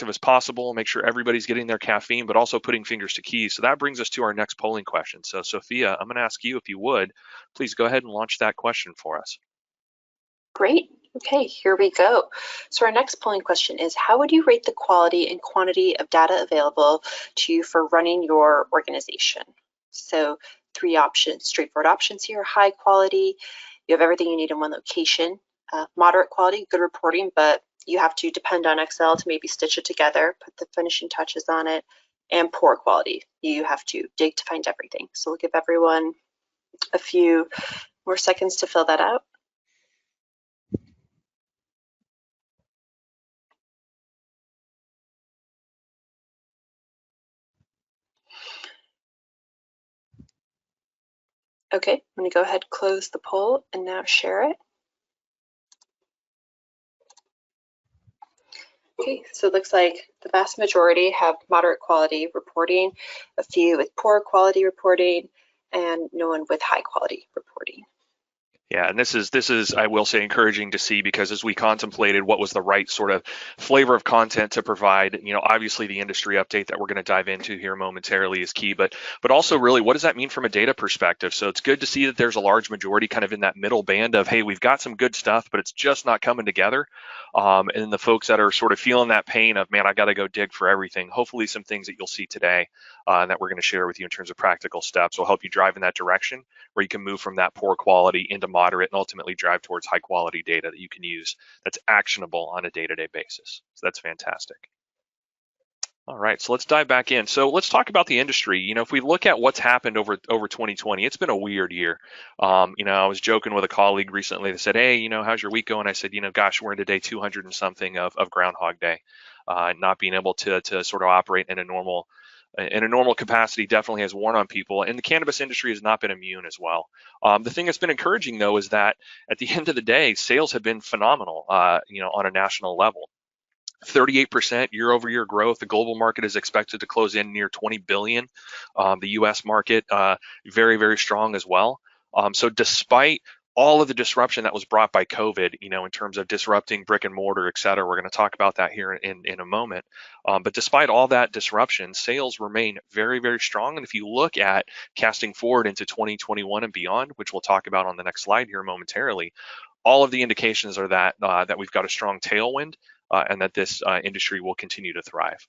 effective as possible, make sure everybody's getting their caffeine, but also putting fingers to keys. So that brings us to our next polling question. So Sophia, I'm going to ask you, if you would, please go ahead and launch that question for us. Great. Okay, here we go. So our next polling question is, how would you rate the quality and quantity of data available to you for running your organization? So 3 options, straightforward options here: high quality, you have everything you need in one location; moderate quality, good reporting, but you have to depend on Excel to maybe stitch it together, put the finishing touches on it; and poor quality, you have to dig to find everything. So we'll give everyone a few more seconds to fill that out. Okay, I'm going to go ahead, close the poll, and now share it. Okay, so it looks like the vast majority have moderate quality reporting, a few with poor quality reporting, and no one with high quality reporting. Yeah, and this is, I will say, encouraging to see, because as we contemplated what was the right sort of flavor of content to provide, obviously the industry update that we're going to dive into here momentarily is key, but also really, what does that mean from a data perspective? So it's good to see that there's a large majority kind of in that middle band of, hey, we've got some good stuff, but it's just not coming together. And the folks that are sort of feeling that pain of, man, I got to go dig for everything. Hopefully some things that you'll see today that we're going to share with you in terms of practical steps will help you drive in that direction, where you can move from that poor quality into moderate and ultimately drive towards high quality data that you can use that's actionable on a day-to-day basis. So that's fantastic. All right, so let's dive back in. So let's talk about the industry. If we look at what's happened over 2020, it's been a weird year. I was joking with a colleague recently that said, hey, how's your week going? I said, gosh, we're into day 200 and something of Groundhog Day. Not being able to sort of operate in a normal capacity definitely has worn on people, and the cannabis industry has not been immune as well. The thing that's been encouraging, though, is that at the end of the day, sales have been phenomenal, on a national level. 38% year-over-year growth. The global market is expected to close in near 20 billion. The U.S. market, very, very strong as well. So despite all of the disruption that was brought by COVID, in terms of disrupting brick and mortar, et cetera. We're going to talk about that here in a moment. But despite all that disruption, sales remain very, very strong. And if you look at casting forward into 2021 and beyond, which we'll talk about on the next slide here momentarily, all of the indications are that we've got a strong tailwind and that this industry will continue to thrive.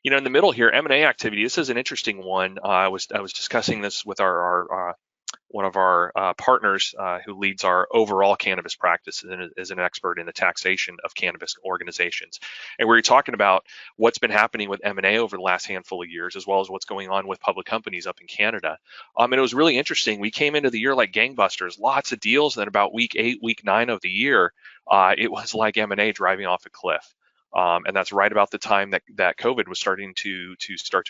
In the middle here, M&A activity. This is an interesting one. I was discussing this with our one of our partners who leads our overall cannabis practice and is an expert in the taxation of cannabis organizations. And we were talking about what's been happening with M&A over the last handful of years, as well as what's going on with public companies up in Canada. And it was really interesting. We came into the year like gangbusters, lots of deals. And then about week 8, week 9 of the year, it was like M&A driving off a cliff. And that's right about the time that COVID was starting to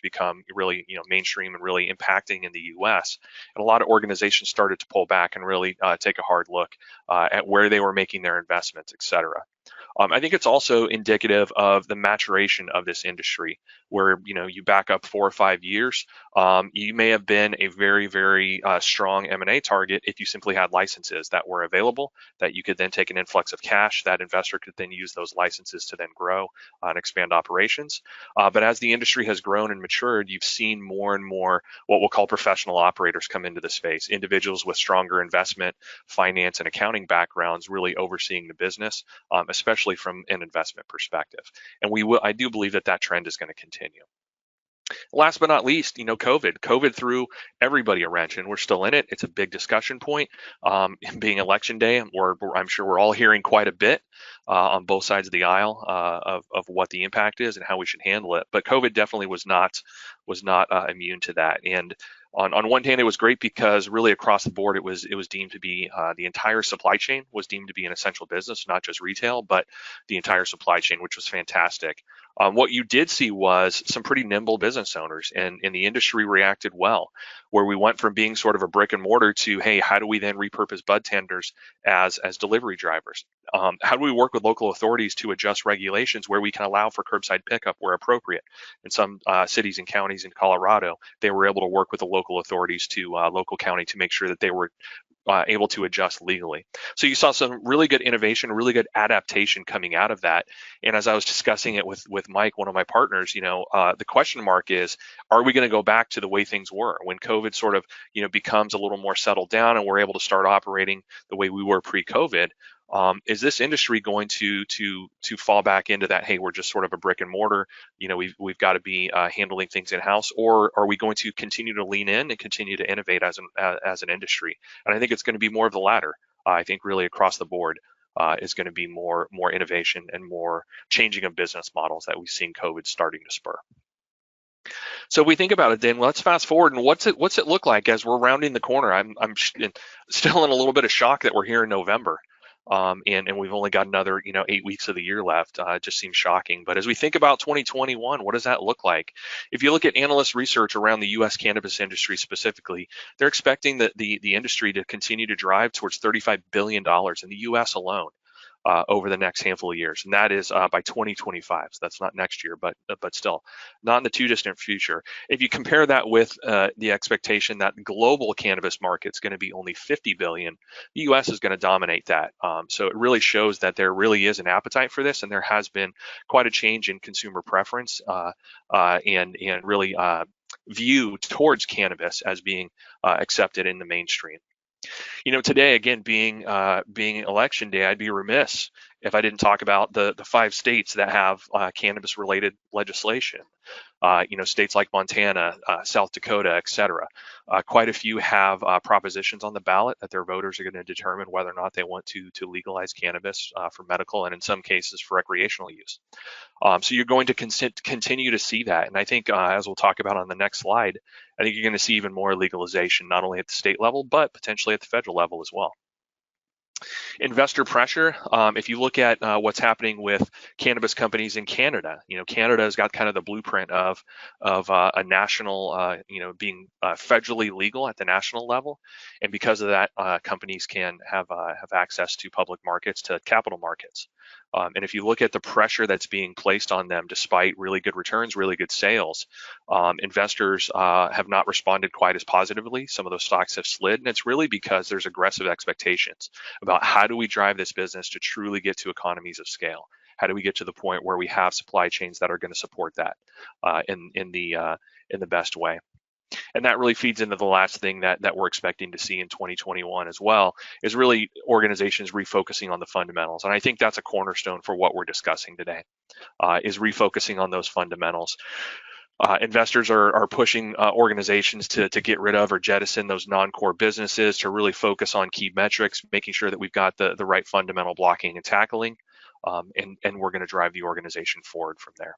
become really mainstream and really impacting in the U.S. And a lot of organizations started to pull back and really take a hard look at where they were making their investments, et cetera. I think it's also indicative of the maturation of this industry, where you back up 4 or 5 years, you may have been a very, very strong M&A target if you simply had licenses that were available, that you could then take an influx of cash. That investor could then use those licenses to then grow and expand operations. But as the industry has grown and matured, you've seen more and more what we'll call professional operators come into the space, individuals with stronger investment, finance, and accounting backgrounds really overseeing the business, especially from an investment perspective. And I do believe that trend is going to continue. Last but not least, COVID threw everybody a wrench, and we're still in it. It's a big discussion point. Being election day, I'm sure we're all hearing quite a bit on both sides of the aisle of what the impact is and how we should handle it. But COVID definitely was not immune to that. And on one hand, it was great because really across the board, it was deemed to be the entire supply chain was deemed to be an essential business, not just retail, but the entire supply chain, which was fantastic. What you did see was some pretty nimble business owners, and the industry reacted well, where we went from being sort of a brick and mortar to, hey, how do we then repurpose bud tenders as delivery drivers? How do we work with local authorities to adjust regulations where we can allow for curbside pickup where appropriate? In some cities and counties in Colorado, they were able to work with the local authorities to local county to make sure that they were able to adjust legally. So you saw some really good innovation, really good adaptation coming out of that. And as I was discussing it with Mike, one of my partners, the question mark is, are we going to go back to the way things were when COVID sort of, becomes a little more settled down and we're able to start operating the way we were pre-COVID? Is this industry going to fall back into that? Hey, we're just sort of a brick and mortar. We've got to be handling things in house, or are we going to continue to lean in and continue to innovate as an industry? And I think it's going to be more of the latter. I think really across the board is going to be more innovation and more changing of business models that we've seen COVID starting to spur. So if we think about it, then let's fast forward and what's it look like as we're rounding the corner? I'm still in a little bit of shock that we're here in November. And we've only got another 8 weeks of the year left. It just seems shocking. But as we think about 2021, what does that look like? If you look at analyst research around the U.S. cannabis industry specifically, they're expecting that the industry to continue to drive towards $35 billion in the U.S. alone over the next handful of years, and that is by 2025. So that's not next year, but still not in the too distant future. If you compare that with the expectation that global cannabis market is going to be only 50 billion, the U.S. is going to dominate that. So it really shows that there really is an appetite for this, and there has been quite a change in consumer preference and really view towards cannabis as being accepted in the mainstream. Today again being election day, I'd be remiss if I didn't talk about the 5 states that have cannabis related legislation. States like Montana, South Dakota, et cetera. Quite a few have propositions on the ballot that their voters are going to determine whether or not they want to legalize cannabis for medical and in some cases for recreational use. So you're going to continue to see that. And I think as we'll talk about on the next slide, I think you're going to see even more legalization, not only at the state level, but potentially at the federal level as well. Investor pressure. If you look at what's happening with cannabis companies in Canada, Canada has got kind of the blueprint of a national, being federally legal at the national level, and because of that, companies can have access to public markets, to capital markets. And if you look at the pressure that's being placed on them, despite really good returns, really good sales, investors have not responded quite as positively. Some of those stocks have slid, and it's really because there's aggressive expectations about how do we drive this business to truly get to economies of scale? How do we get to the point where we have supply chains that are going to support that in the best way? And that really feeds into the last thing that we're expecting to see in 2021 as well, is really organizations refocusing on the fundamentals. And I think that's a cornerstone for what we're discussing today, is refocusing on those fundamentals. Investors are pushing organizations to get rid of or jettison those non-core businesses, to really focus on key metrics, making sure that we've got the right fundamental blocking and tackling, and we're going to drive the organization forward from there.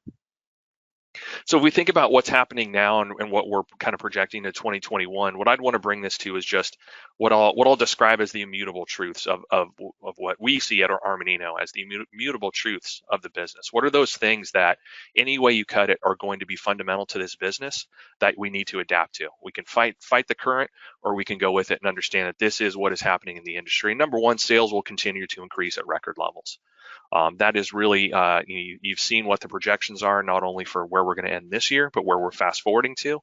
So if we think about what's happening now and what we're kind of projecting to 2021, what I'd want to bring this to is just what I'll describe as the immutable truths of what we see at Armanino as the immutable truths of the business. What are those things that any way you cut it are going to be fundamental to this business that we need to adapt to? We can fight the current, or we can go with it and understand that this is what is happening in the industry. Number one, sales will continue to increase at record levels. That is really, you've seen what the projections are, not only for where we're going to end this year, but where we're fast forwarding to.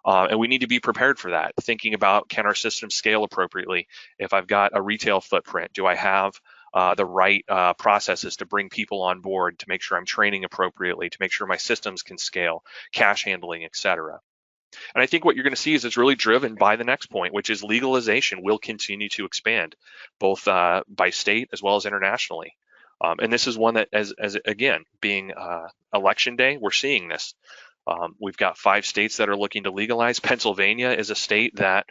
And we need to be prepared for that, thinking about, can our system scale appropriately? If I've got a retail footprint, do I have the right processes to bring people on board, to make sure I'm training appropriately, to make sure my systems can scale, cash handling, et cetera? And I think what you're going to see is it's really driven by the next point, which is legalization will continue to expand, both by state as well as internationally. And this is one that, as again, being election day, we're seeing this. We've got 5 states that are looking to legalize. Pennsylvania is a state that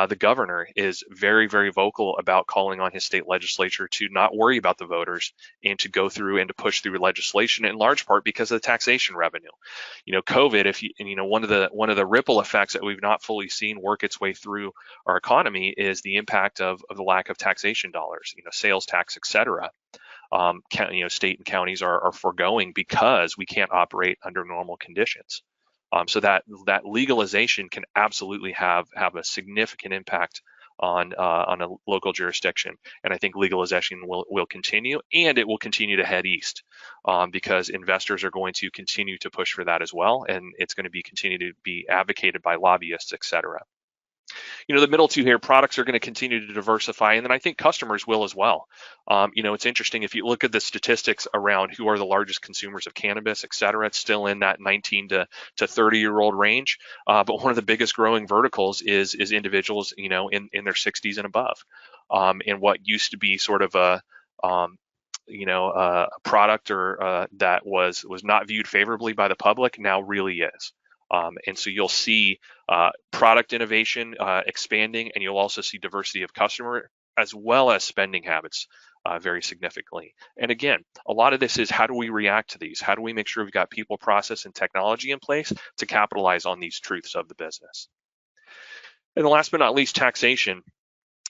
the governor is very, very vocal about calling on his state legislature to not worry about the voters and to go through and to push through legislation, in large part because of the taxation revenue. COVID, one of the ripple effects that we've not fully seen work its way through our economy is the impact of the lack of taxation dollars, sales tax, et cetera. State and counties are foregoing because we can't operate under normal conditions. So that legalization can absolutely have a significant impact on a local jurisdiction. And I think legalization will continue, and it will continue to head east because investors are going to continue to push for that as well. And it's going to continue to be advocated by lobbyists, et cetera. The middle two here, products are going to continue to diversify, and then I think customers will as well. It's interesting if you look at the statistics around who are the largest consumers of cannabis, et cetera, it's still in that 19 to 30-year-old range. But one of the biggest growing verticals is individuals, in their 60s and above. And what used to be sort of a product or that was not viewed favorably by the public now really is. And so you'll see product innovation expanding, and you'll also see diversity of customer as well as spending habits very significantly. And again, a lot of this is how do we react to these? How do we make sure we've got people, process, and technology in place to capitalize on these truths of the business? And the last but not least, taxation.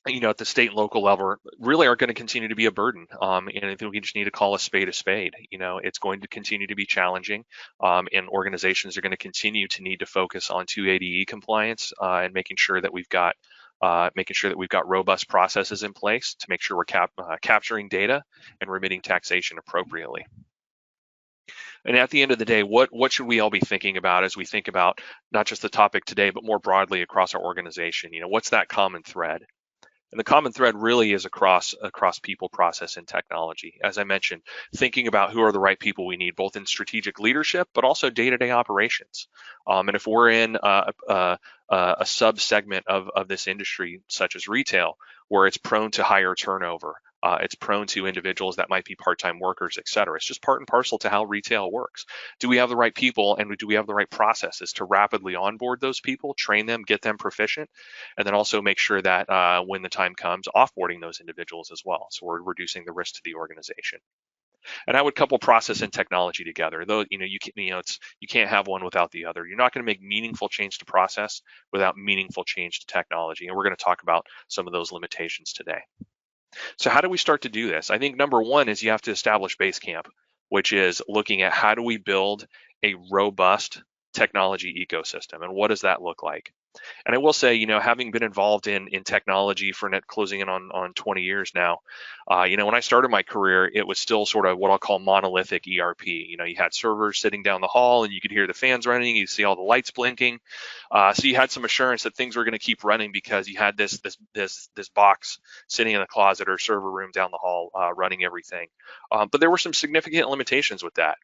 At the state and local level really are going to continue to be a burden. And I think we just need to call a spade a spade. It's going to continue to be challenging, and organizations are going to continue to need to focus on 280E compliance and making sure that we've got robust processes in place to make sure we're capturing data and remitting taxation appropriately. And at the end of the day, what should we all be thinking about as we think about not just the topic today, but more broadly across our organization? What's that common thread? And the common thread really is across people, process, and technology. As I mentioned, thinking about who are the right people we need, both in strategic leadership, but also day-to-day operations. And if we're in a sub-segment of this industry, such as retail, where it's prone to higher turnover, it's prone to individuals that might be part-time workers, et cetera. It's just part and parcel to how retail works. Do we have the right people, and do we have the right processes to rapidly onboard those people, train them, get them proficient, and then also make sure that when the time comes, offboarding those individuals as well. So we're reducing the risk to the organization. And I would couple process and technology together. Though you can't have one without the other. You're not going to make meaningful change to process without meaningful change to technology. And we're going to talk about some of those limitations today. So how do we start to do this? I think number one is you have to establish base camp, which is looking at how do we build a robust technology ecosystem, and what does that look like? And I will say, having been involved in technology for closing in on 20 years now, when I started my career, it was still sort of what I'll call monolithic ERP. You had servers sitting down the hall, and you could hear the fans running, you see all the lights blinking. So you had some assurance that things were going to keep running because you had this box sitting in the closet or server room down the hall running everything. But there were some significant limitations with that.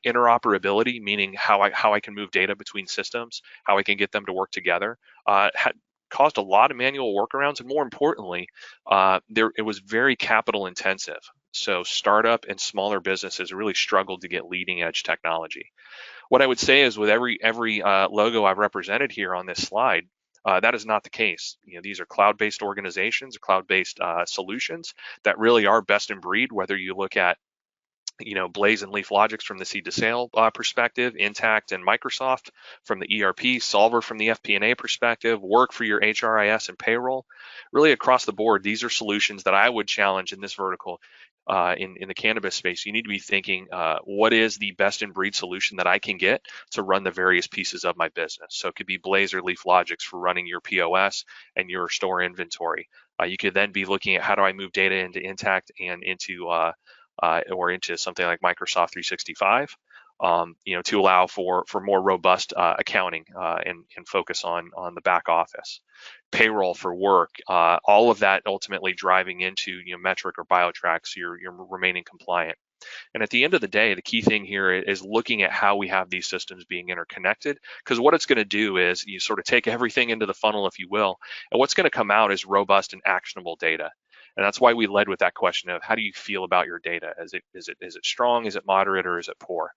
Interoperability, meaning how I can move data between systems, how I can get them to work together, had caused a lot of manual workarounds, and more importantly, it was very capital intensive. So startup and smaller businesses really struggled to get leading edge technology. What I would say is with every logo I've represented here on this slide, that is not the case. These are cloud-based organizations, cloud-based solutions that really are best in breed, whether you look at Blaze and Leaf Logics from the seed to sale perspective, Intact and Microsoft from the ERP, Solver from the FP&A perspective, Work for your HRIS and payroll. Really across the board, these are solutions that I would challenge in this vertical in the cannabis space. You need to be thinking, what is the best in breed solution that I can get to run the various pieces of my business? So it could be Blaze or Leaf Logics for running your POS and your store inventory. You could then be looking at how do I move data into Intact and into or into something like Microsoft 365, to allow for more robust accounting and focus on the back office. Payroll for Work, all of that ultimately driving into metric or BioTrack, so you're remaining compliant. And at the end of the day, the key thing here is looking at how we have these systems being interconnected, because what it's going to do is you sort of take everything into the funnel, if you will, and what's going to come out is robust and actionable data. And that's why we led with that question of how do you feel about your data? Is it strong? Is it moderate? Or is it poor?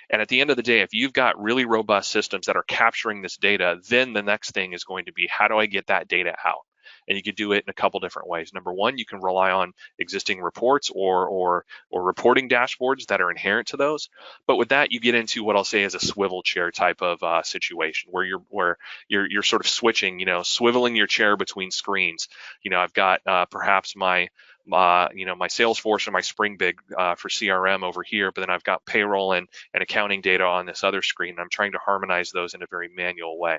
And at the end of the day, if you've got really robust systems that are capturing this data, then the next thing is going to be how do I get that data out? And you could do it in a couple different ways. Number one, you can rely on existing reports or reporting dashboards that are inherent to those. But with that, you get into what I'll say is a swivel chair type of situation where you're sort of switching, swiveling your chair between screens. I've got perhaps my Salesforce or my Spring Big for CRM over here, but then I've got payroll and accounting data on this other screen. I'm trying to harmonize those in a very manual way.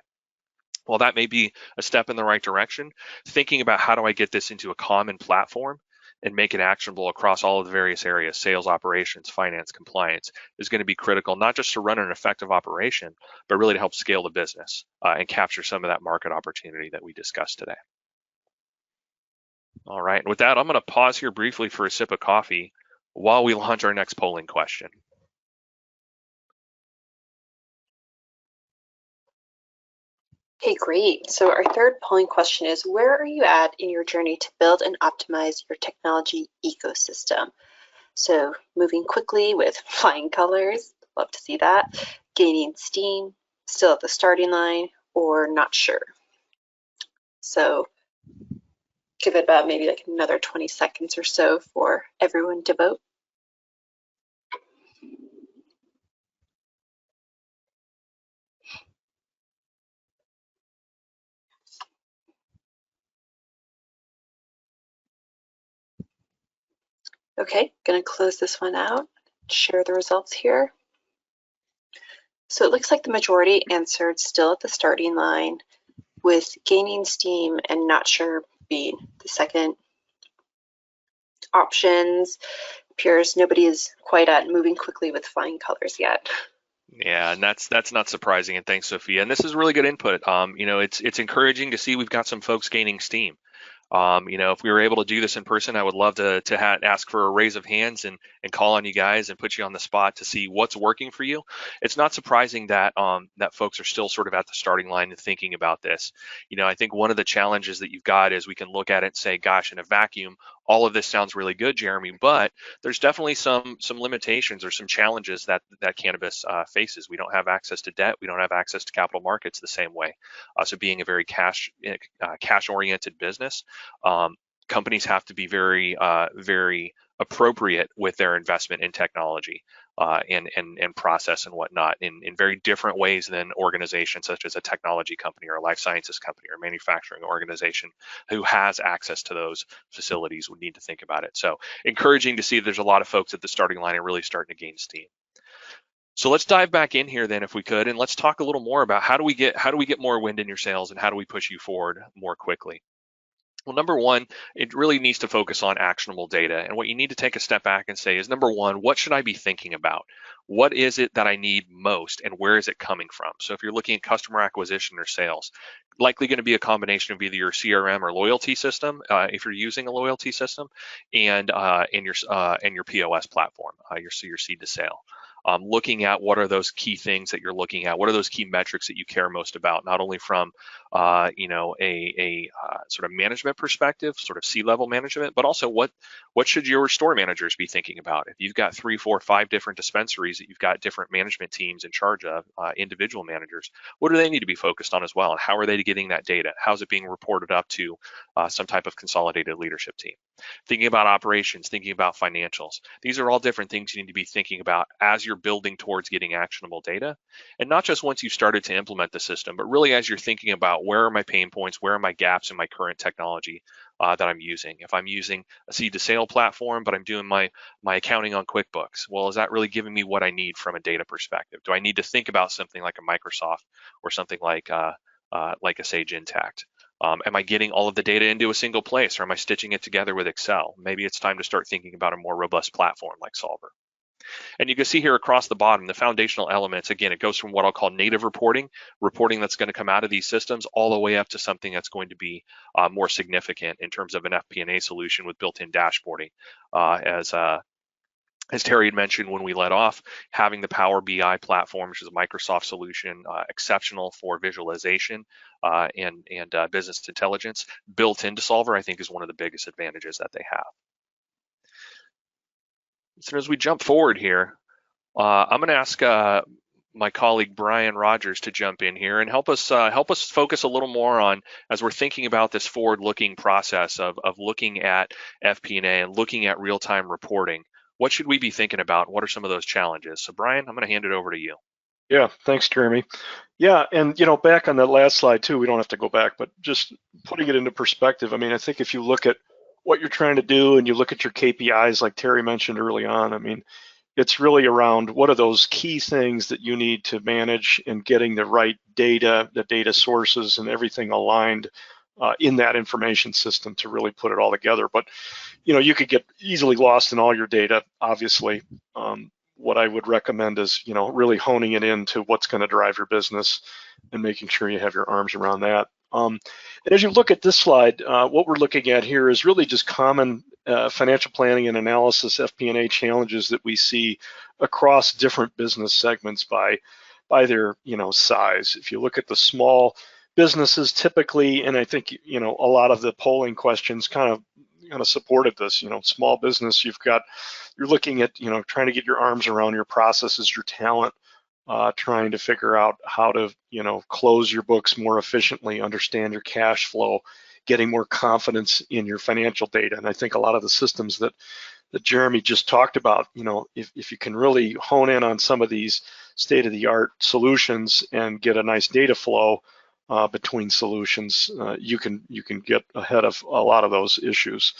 Well, that may be a step in the right direction. Thinking about how do I get this into a common platform and make it actionable across all of the various areas, sales, operations, finance, compliance, is going to be critical, not just to run an effective operation, but really to help scale the business and capture some of that market opportunity that we discussed today. All right, and with that, I'm going to pause here briefly for a sip of coffee while we launch our next polling question. Okay, great. So our third polling question is, where are you at in your journey to build and optimize your technology ecosystem? So moving quickly with flying colors, love to see that. Gaining steam, still at the starting line, or not sure. So give it about maybe like another 20 seconds or so for everyone to vote. Okay, gonna close this one out, share the results here. So it looks like the majority answered still at the starting line, with gaining steam and not sure being the second options. Appears nobody is quite at moving quickly with flying colors yet. Yeah, and that's not surprising, and thanks, Sophia. And this is really good input. It's encouraging to see we've got some folks gaining steam. If we were able to do this in person, I would love to ask for a raise of hands and call on you guys and put you on the spot to see what's working for you. It's not surprising that that folks are still sort of at the starting line and thinking about this. I think one of the challenges that you've got is we can look at it and say, gosh, in a vacuum, all of this sounds really good, Jeremy, but there's definitely some limitations or some challenges that cannabis faces. We don't have access to debt. We don't have access to capital markets the same way. So being a very cash oriented business, companies have to be very appropriate with their investment in technology and process and whatnot in very different ways than organizations such as a technology company or a life sciences company or a manufacturing organization who has access to those facilities would need to think about it. So encouraging to see there's a lot of folks at the starting line and really starting to gain steam. So let's dive back in here then, if we could, and let's talk a little more about how do we get more wind in your sails and how do we push you forward more quickly. Well, number one, it really needs to focus on actionable data. And what you need to take a step back and say is, number one, what should I be thinking about? What is it that I need most and where is it coming from? So if you're looking at customer acquisition or sales, likely going to be a combination of either your CRM or loyalty system, if you're using a loyalty system, and your POS platform, your seed to sale. Looking at what are those key things that you're looking at, what are those key metrics that you care most about, not only from a sort of management perspective, sort of C-level management, but also what should your store managers be thinking about? If you've got 3, 4, 5 different dispensaries that you've got different management teams in charge of, individual managers, what do they need to be focused on as well? And how are they getting that data? How's it being reported up to some type of consolidated leadership team? Thinking about operations, thinking about financials. These are all different things you need to be thinking about as you're building towards getting actionable data. And not just once you've started to implement the system, but really as you're thinking about where are my pain points, where are my gaps in my current technology that I'm using. If I'm using a seed to sale platform, but I'm doing my accounting on QuickBooks, well, is that really giving me what I need from a data perspective? Do I need to think about something like a Microsoft or something like a Sage Intacct? Am I getting all of the data into a single place, or am I stitching it together with Excel? Maybe it's time to start thinking about a more robust platform like Solver. And you can see here across the bottom, the foundational elements, again, it goes from what I'll call native reporting that's going to come out of these systems, all the way up to something that's going to be more significant in terms of an FP&A solution with built-in dashboarding. As Terry had mentioned when we led off, having the Power BI platform, which is a Microsoft solution, exceptional for visualization and business intelligence, built into Solver, I think is one of the biggest advantages that they have. So as we jump forward here, I'm going to ask my colleague Brian Rogers to jump in here and help us focus a little more on, as we're thinking about this forward-looking process of looking at FP&A and looking at real-time reporting. What should we be thinking about? What are some of those challenges? So Brian, I'm going to hand it over to you. Yeah, thanks, Jeremy. Yeah, and back on that last slide too, we don't have to go back, but just putting it into perspective, I mean, I think if you look at what you're trying to do and you look at your KPIs like Terry mentioned early on, I mean, it's really around what are those key things that you need to manage and getting the right data, the data sources and everything aligned in that information system to really put it all together. But you could get easily lost in all your data, obviously. What I would recommend is, really honing it into what's going to drive your business and making sure you have your arms around that. And as you look at this slide, what we're looking at here is really just common financial planning and analysis FP&A challenges that we see across different business segments by their size. If you look at the small businesses typically, and I think a lot of the polling questions kind of supported this. Small business, you're looking at trying to get your arms around your processes, your talent, trying to figure out how to close your books more efficiently, understand your cash flow, getting more confidence in your financial data. And I think a lot of the systems that Jeremy just talked about, if you can really hone in on some of these state-of-the-art solutions and get a nice data flow between solutions, you can get ahead of a lot of those issues.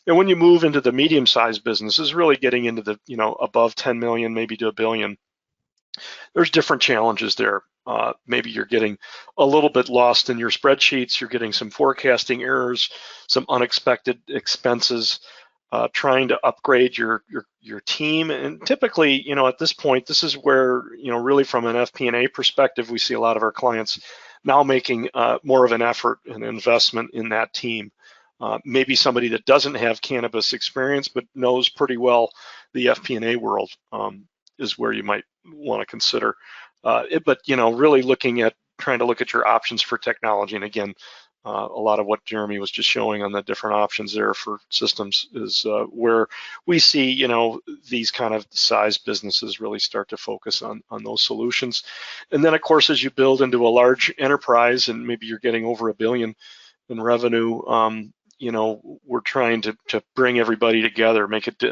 And when you move into the medium-sized businesses, really getting into the above 10 million, maybe to $1 billion, there's different challenges there. Maybe you're getting a little bit lost in your spreadsheets. You're getting some forecasting errors, some unexpected expenses, trying to upgrade your team. And typically, at this point, this is where, really from an FP&A perspective, we see a lot of our clients now making more of an effort and investment in that team. Maybe somebody that doesn't have cannabis experience but knows pretty well the FP&A world is where you might want to consider. But really trying to look at your options for technology. And again, a lot of what Jeremy was just showing on the different options there for systems is where we see these kind of size businesses really start to focus on those solutions. And then of course, as you build into a large enterprise and maybe you're getting over $1 billion in revenue, we're trying to bring everybody together, make it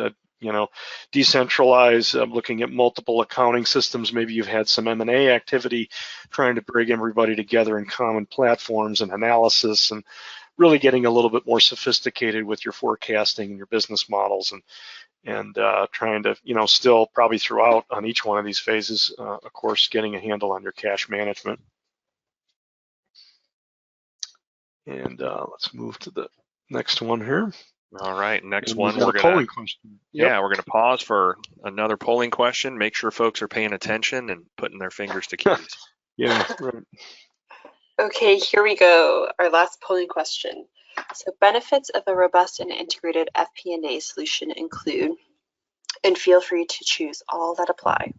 decentralize, looking at multiple accounting systems. Maybe you've had some M&A activity, trying to bring everybody together in common platforms and analysis, and really getting a little bit more sophisticated with your forecasting and your business models, and trying to still probably throughout on each one of these phases, of course, getting a handle on your cash management. And let's move to the next one here. All right, next one, we're going to pause for another polling question. Make sure folks are paying attention and putting their fingers to keys. Yeah, right. Okay, here we go. Our last polling question. So benefits of a robust and integrated FP&A solution include, and feel free to choose all that apply.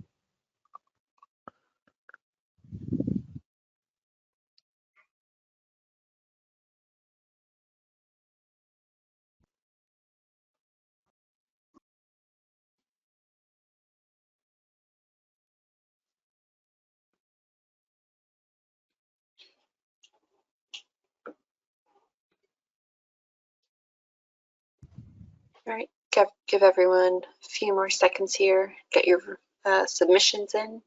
All right, give everyone a few more seconds here. Get your submissions in.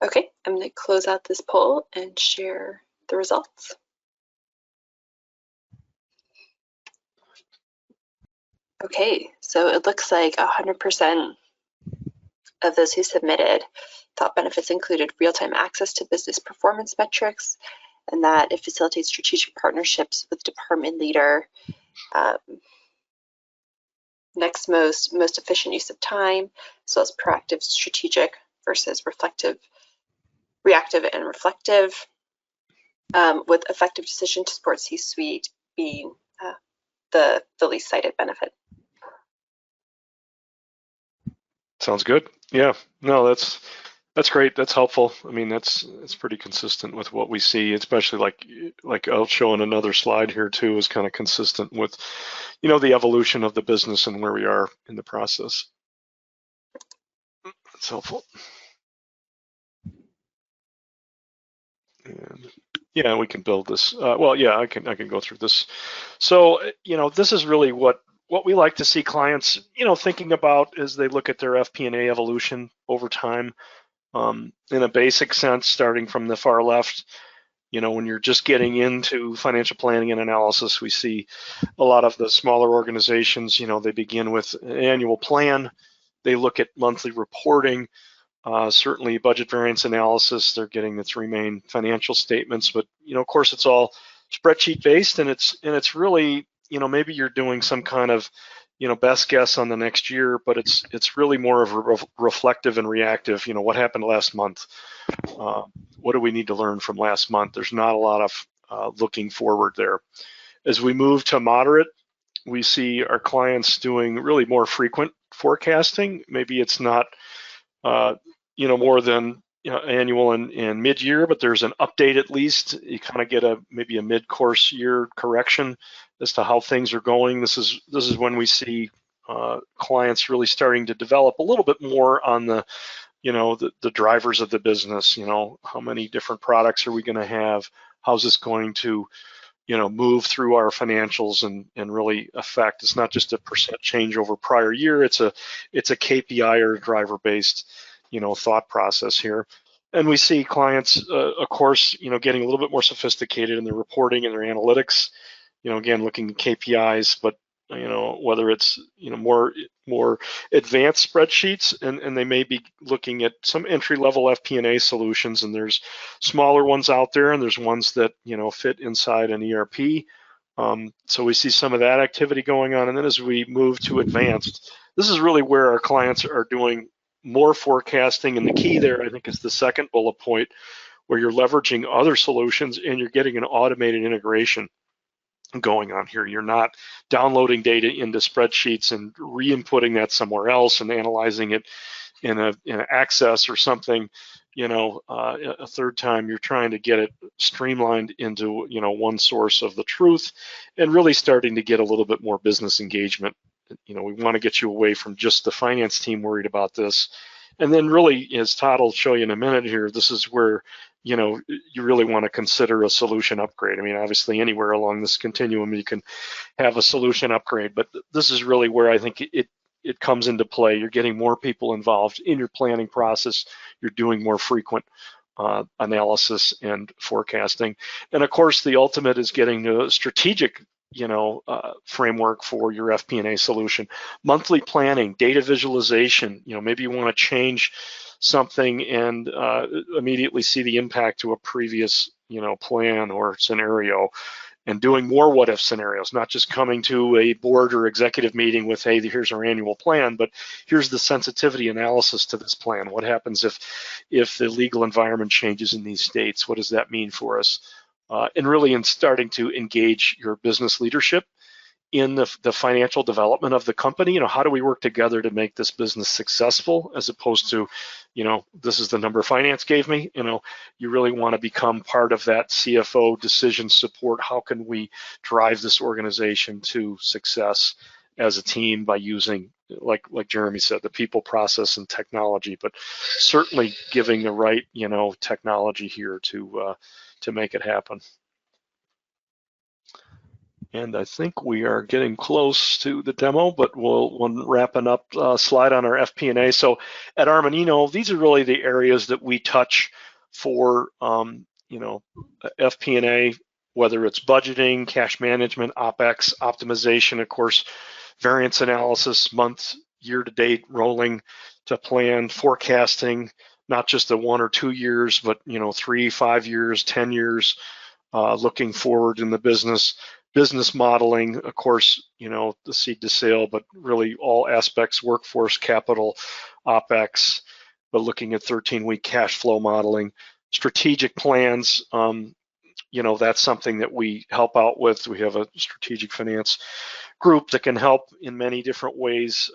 Okay, I'm going to close out this poll and share the results. Okay, so it looks like 100% of those who submitted thought benefits included real-time access to business performance metrics, and that it facilitates strategic partnerships with department leader. Next most efficient use of time, as well as proactive, strategic versus reactive and reflective, with effective decision to support C-suite being the least cited benefit. Sounds good. Yeah, no, that's great. That's helpful. I mean, it's pretty consistent with what we see, especially like I'll show in another slide here too, is kind of consistent with, the evolution of the business and where we are in the process. That's helpful. And yeah, we can build this. Well, yeah, I can go through this. So, this is really what we like to see clients, thinking about as they look at their FP&A evolution over time. In a basic sense, starting from the far left, when you're just getting into financial planning and analysis, we see a lot of the smaller organizations, they begin with an annual plan. They look at monthly reporting, certainly budget variance analysis. They're getting the 3 main financial statements, but of course, it's all spreadsheet based, and it's really, maybe you're doing some kind of best guess on the next year, but it's really more of a reflective and reactive. What happened last month? What do we need to learn from last month? There's not a lot of looking forward there. As we move to moderate, we see our clients doing really more frequent forecasting. Maybe it's not more than annual and mid-year, but there's an update at least. You kind of get maybe a mid-course year correction as to how things are going. This is when we see clients really starting to develop a little bit more on the the drivers of the business. How many different products are we going to have? How's this going to move through our financials and really affect? It's not just a % change over prior year. It's a KPI or driver based thought process here. And we see clients, of course, getting a little bit more sophisticated in their reporting and their analytics. Again, looking at KPIs, but whether it's more advanced spreadsheets, and they may be looking at some entry-level FP&A solutions, and there's smaller ones out there, and there's ones that fit inside an ERP. So we see some of that activity going on, and then as we move to advanced, this is really where our clients are doing more forecasting, and the key there, I think, is the second bullet point, where you're leveraging other solutions and you're getting an automated integration going on here. You're not downloading data into spreadsheets and re-inputting that somewhere else and analyzing it in an Access or something, a third time. You're trying to get it streamlined into one source of the truth, and really starting to get a little bit more business engagement. We want to get you away from just the finance team worried about this. And then really, as Todd will show you in a minute here, this is where you really want to consider a solution upgrade. I mean, obviously anywhere along this continuum you can have a solution upgrade, but this is really where I think it comes into play. You're getting more people involved in your planning process. You're doing more frequent analysis and forecasting. And of course, the ultimate is getting to a strategic framework for your FP&A solution. Monthly planning, data visualization. Maybe you want to change something and immediately see the impact to a previous plan or scenario, and doing more what if scenarios, not just coming to a board or executive meeting with, hey, here's our annual plan, but here's the sensitivity analysis to this plan. What happens if the legal environment changes in these states? What does that mean for us? And really in starting to engage your business leadership in the financial development of the company. How do we work together to make this business successful, as opposed to, this is the number finance gave me. You really want to become part of that CFO decision support. How can we drive this organization to success as a team by using, like Jeremy said, the people, process, and technology, but certainly giving the right, technology here to make it happen. And I think we are getting close to the demo, but we'll wrapping up slide on our FP&A. So at Armanino, these are really the areas that we touch for FP&A, whether it's budgeting, cash management, OpEx optimization, of course, variance analysis, month, year-to-date, rolling to plan, forecasting, not just the 1 or 2 years, but 3, 5 years, 10 years, looking forward in the business modeling, of course, the seed to sale, but really all aspects, workforce, capital, OpEx, but looking at 13-week cash flow modeling, strategic plans. That's something that we help out with. We have a strategic finance group that can help in many different ways,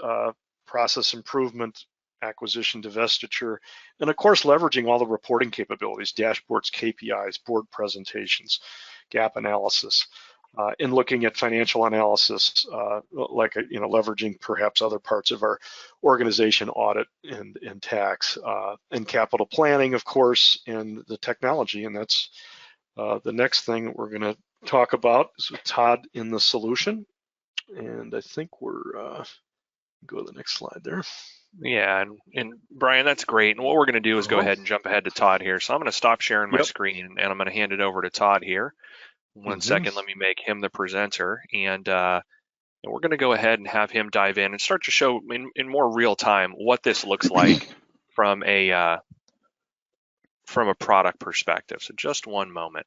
process improvement, acquisition, divestiture, and of course, leveraging all the reporting capabilities, dashboards, KPIs, board presentations, gap analysis, and looking at financial analysis, leveraging perhaps other parts of our organization, audit and tax, and capital planning, of course, and the technology. And that's the next thing that we're going to talk about is with Todd in the solution. And I think we're, go to the next slide there. Yeah, and Brian, that's great. And what we're going to do is go ahead and jump ahead to Todd here. So I'm going to stop sharing my screen, and I'm going to hand it over to Todd here. One second, let me make him the presenter. And And we're going to go ahead and have him dive in and start to show in more real time what this looks like from a product perspective. So just one moment.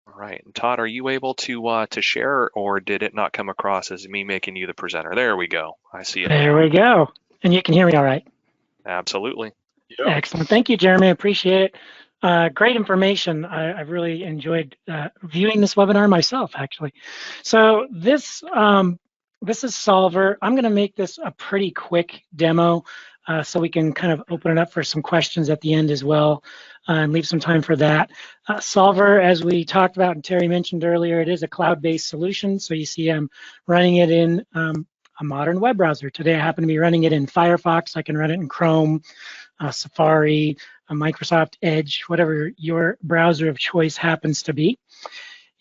All right, and Todd, are you able to share, or did it not come across as me making you the presenter? There we go. I see it. There we go. And you can hear me all right? Absolutely. Yep. Excellent. Thank you, Jeremy. I appreciate it. Great information. I've really enjoyed viewing this webinar myself, actually. So this is Solver. I'm going to make this a pretty quick demo so we can kind of open it up for some questions at the end as well and leave some time for that. Solver, as we talked about and Terry mentioned earlier, it is a cloud-based solution. So you see I'm running it in a modern web browser. Today I happen to be running it in Firefox. I can run it in Chrome, Safari, Microsoft Edge, whatever your browser of choice happens to be.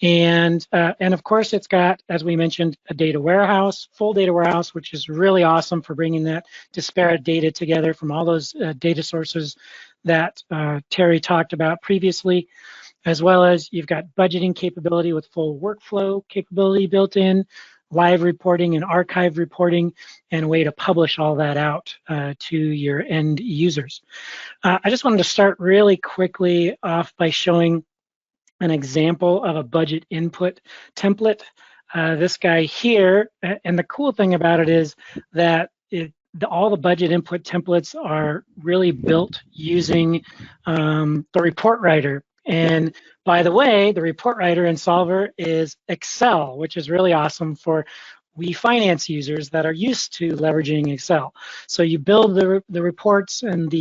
And of course, it's got, as we mentioned, a data warehouse, full data warehouse, which is really awesome for bringing that disparate data together from all those data sources that Terry talked about previously, as well as you've got budgeting capability with full workflow capability built in, live reporting and archive reporting, and a way to publish all that out to your end users. I just wanted to start really quickly off by showing an example of a budget input template. This guy here, and the cool thing about it is that all the budget input templates are really built using the report writer. And by the way, the report writer in Solver is Excel, which is really awesome for we finance users that are used to leveraging Excel. So you build the reports and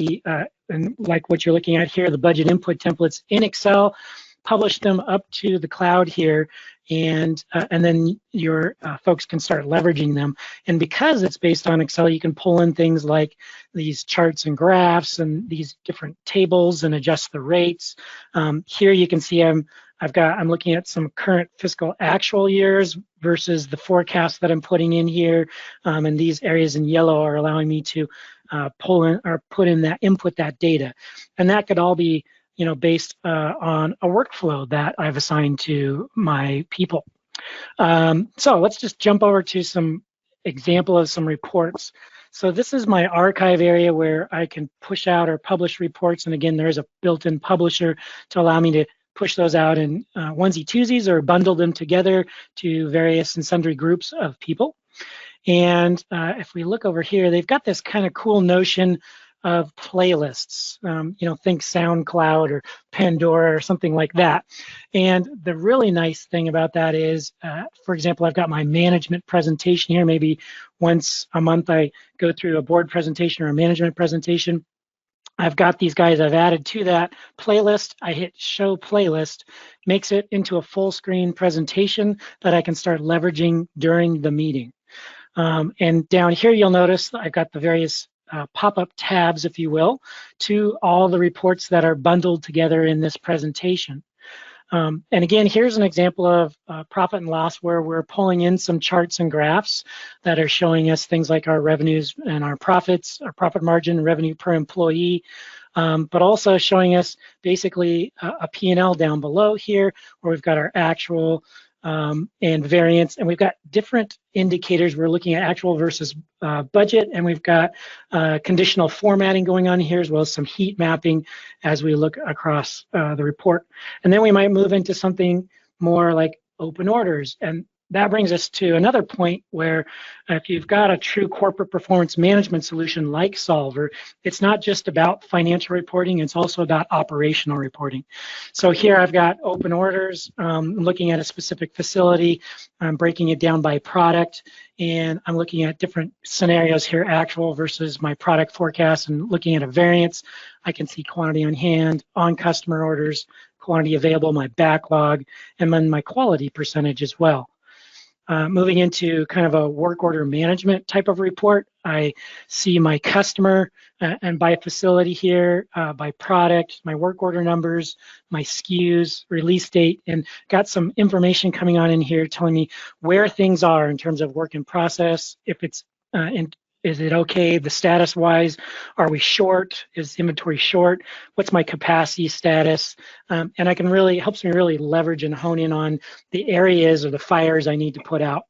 and like what you're looking at here, the budget input templates in Excel, publish them up to the cloud here, and then your folks can start leveraging them. And because it's based on Excel, you can pull in things like these charts and graphs and these different tables and adjust the rates. Here you can see I'm looking at some current fiscal actual years versus the forecast that I'm putting in here, and these areas in yellow are allowing me to pull in or input that data, and that could all be based on a workflow that I've assigned to my people. So let's just jump over to some example of some reports. So this is my archive area where I can push out or publish reports. And again, there's a built-in publisher to allow me to push those out in onesie-twosies or bundle them together to various and sundry groups of people. And if we look over here, they've got this kind of cool notion of playlists, think SoundCloud or Pandora or something like that. And the really nice thing about that is, for example, I've got my management presentation here. Maybe once a month I go through a board presentation or a management presentation. I've got these guys I've added to that playlist. I hit show playlist, makes it into a full screen presentation that I can start leveraging during the meeting. And down here, you'll notice that I've got the various pop-up tabs, if you will, to all the reports that are bundled together in this presentation. And again, here's an example of profit and loss where we're pulling in some charts and graphs that are showing us things like our revenues and our profits, our profit margin, revenue per employee, but also showing us basically a P&L down below here where we've got our actual and variance, and we've got different indicators. We're looking at actual versus budget, and we've got conditional formatting going on here, as well as some heat mapping as we look across the report. And then we might move into something more like open orders, and that brings us to another point where if you've got a true corporate performance management solution like Solver, it's not just about financial reporting, it's also about operational reporting. So here I've got open orders, looking at a specific facility, I'm breaking it down by product, and I'm looking at different scenarios here, actual versus my product forecast, and looking at a variance. I can see quantity on hand, on customer orders, quantity available, my backlog, and then my quality percentage as well. Moving into kind of a work order management type of report, I see my customer and by facility here, by product, my work order numbers, my SKUs, release date, and got some information coming on in here telling me where things are in terms of work in process, if it's Is it okay? The status wise, are we short? Is inventory short? What's my capacity status? And I can really, helps me really leverage and hone in on the areas or the fires I need to put out.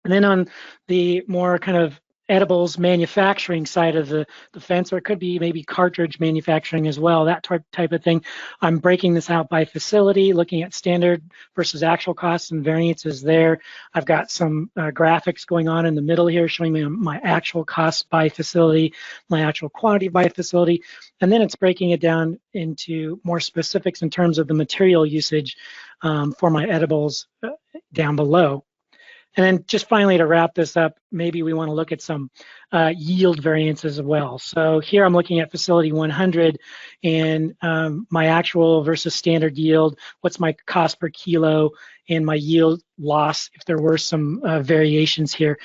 And then on the more kind of edibles manufacturing side of the fence, or it could be maybe cartridge manufacturing as well, that type of thing. I'm breaking this out by facility, looking at standard versus actual costs and variances there. I've got some graphics going on in the middle here showing me my actual costs by facility, my actual quantity by facility, and then it's breaking it down into more specifics in terms of the material usage for my edibles down below. And then just finally to wrap this up, maybe we want to look at some yield variances as well. So here I'm looking at facility 100 and my actual versus standard yield, what's my cost per kilo and my yield loss if there were some variations here.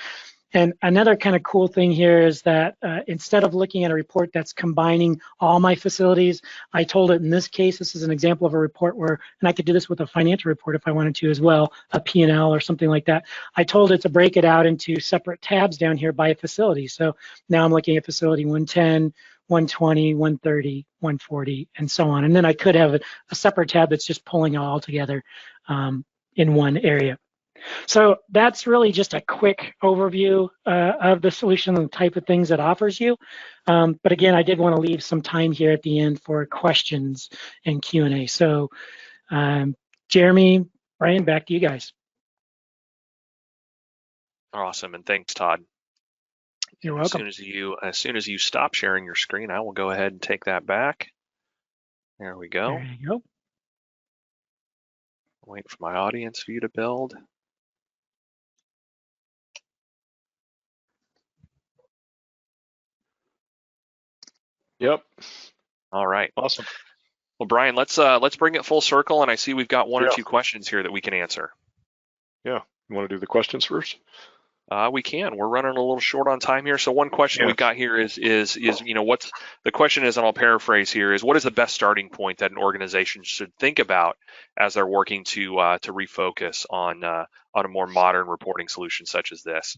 And another kind of cool thing here is that instead of looking at a report that's combining all my facilities, I told it in this case, this is an example of a report where, and I could do this with a financial report if I wanted to as well, a P&L or something like that. I told it to break it out into separate tabs down here by facility. So now I'm looking at facility 110, 120, 130, 140, and so on. And then I could have a separate tab that's just pulling it all together in one area. So that's really just a quick overview of the solution and the type of things it offers you. But again, I did want to leave some time here at the end for questions and Q&A. So Jeremy, Brian, back to you guys. Awesome, and thanks, Todd. You're welcome. As soon as you stop sharing your screen, I will go ahead and take that back. There we go. There you go. Wait for my audience view to build. Yep. All right. Awesome. Well, Brian, let's bring it full circle, and I see we've got one or two questions here that we can answer. Yeah. You want to do the questions first? We can. We're running a little short on time here. So one question we've got here is what's the question is, and I'll paraphrase here, is what is the best starting point that an organization should think about as they're working to refocus on a more modern reporting solution such as this?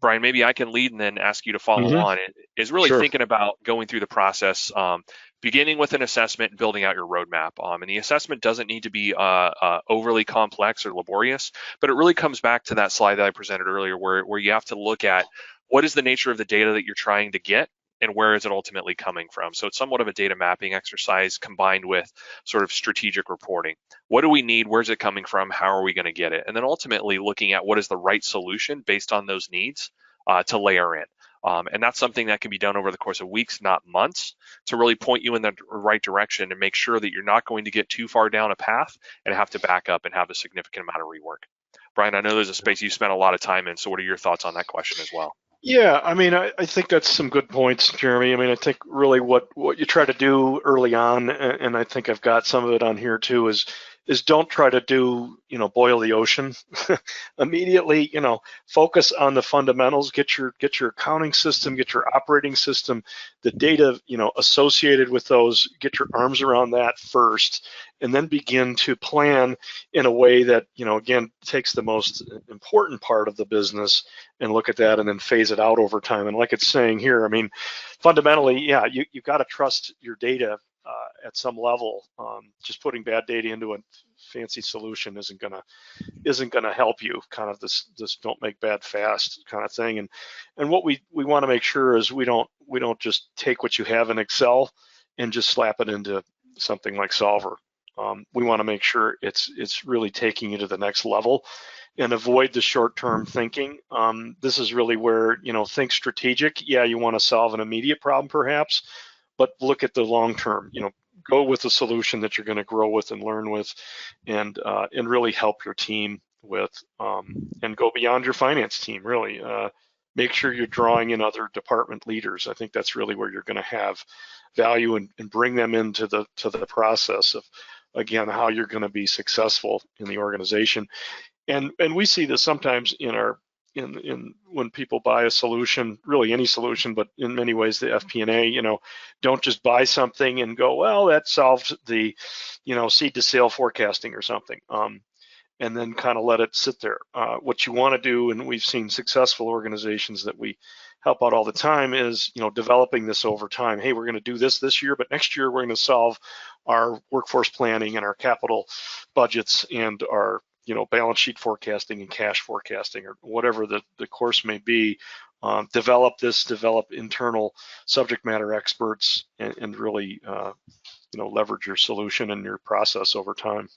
Brian, maybe I can lead and then ask you to follow on. It is really thinking about going through the process, beginning with an assessment and building out your roadmap. And the assessment doesn't need to be overly complex or laborious, but it really comes back to that slide that I presented earlier where you have to look at what is the nature of the data that you're trying to get and where is it ultimately coming from. So it's somewhat of a data mapping exercise combined with sort of strategic reporting. What do we need? Where's it coming from? How are we going to get it? And then ultimately looking at what is the right solution based on those needs to layer in. And that's something that can be done over the course of weeks, not months, to really point you in the right direction and make sure that you're not going to get too far down a path and have to back up and have a significant amount of rework. Brian, I know there's a space you spent a lot of time in, so what are your thoughts on that question as well? Yeah, I mean, I think that's some good points, Jeremy. I mean, I think really what you try to do early on, and I think I've got some of it on here too, is don't try to do, boil the ocean immediately. Focus on the fundamentals. Get your accounting system, get your operating system, the data, associated with those. Get your arms around that first, and then begin to plan in a way that, again, takes the most important part of the business and look at that and then phase it out over time. And like it's saying here, I mean, fundamentally, yeah, you got to trust your data at some level. Just putting bad data into a fancy solution isn't gonna help you. Kind of this don't make bad fast kind of thing. And what we want to make sure is we don't just take what you have in Excel and just slap it into something like Solver. We want to make sure it's really taking you to the next level and avoid the short-term thinking. This is really where, think strategic. Yeah, you want to solve an immediate problem perhaps, but look at the long term. Go with a solution that you're going to grow with and learn with, and really help your team with, and go beyond your finance team. Really, make sure you're drawing in other department leaders. I think that's really where you're going to have value and bring them into the process of, again, how you're going to be successful in the organization. And we see this sometimes in when people buy a solution, really any solution, but in many ways the FP&A, don't just buy something and go, well, that solves the, seed to sale forecasting or something. and then kind of let it sit there. What you want to do, and we've seen successful organizations that we help out all the time, is developing this over time. Hey, we're going to do this year, but next year we're going to solve our workforce planning and our capital budgets and our balance sheet forecasting and cash forecasting, or whatever the course may be. Develop internal subject matter experts, and really leverage your solution and your process over time.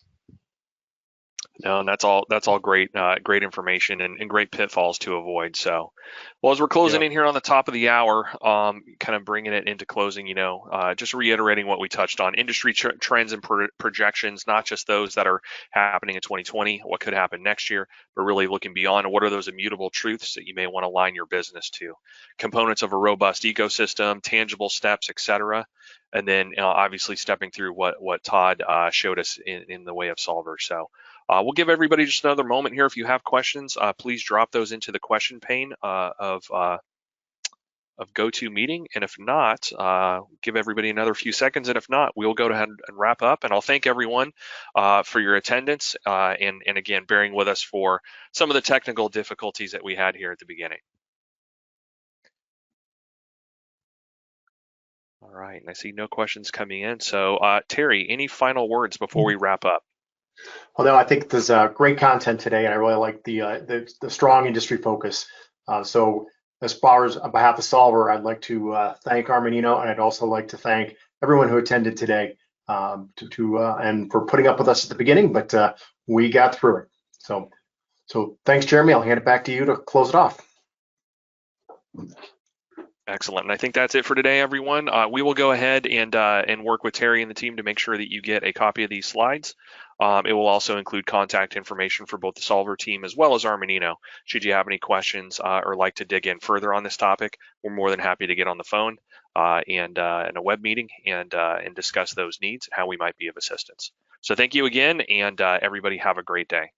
No, and that's all great, great information and great pitfalls to avoid. So, well, as we're closing in here on the top of the hour, kind of bringing it into closing, just reiterating what we touched on: industry trends and projections, not just those that are happening in 2020, what could happen next year, but really looking beyond. What are those immutable truths that you may want to align your business to? Components of a robust ecosystem, tangible steps, etc. And then obviously stepping through what Todd showed us in the way of solvers. So. We'll give everybody just another moment here. If you have questions, please drop those into the question pane of GoToMeeting. And if not, give everybody another few seconds. And if not, we'll go ahead and wrap up. And I'll thank everyone for your attendance and again, bearing with us for some of the technical difficulties that we had here at the beginning. All right, and I see no questions coming in. So Terry, any final words before we wrap up? Well, no, I think there's great content today, and I really like the strong industry focus. So as far as on behalf of Solver, I'd like to thank Armanino, and I'd also like to thank everyone who attended today and for putting up with us at the beginning, but we got through it. So thanks, Jeremy. I'll hand it back to you to close it off. Excellent. And I think that's it for today, everyone. We will go ahead and work with Terry and the team to make sure that you get a copy of these slides. It will also include contact information for both the Solver team as well as Armanino. Should you have any questions or like to dig in further on this topic, we're more than happy to get on the phone and in a web meeting and discuss those needs, how we might be of assistance. So thank you again, and everybody have a great day.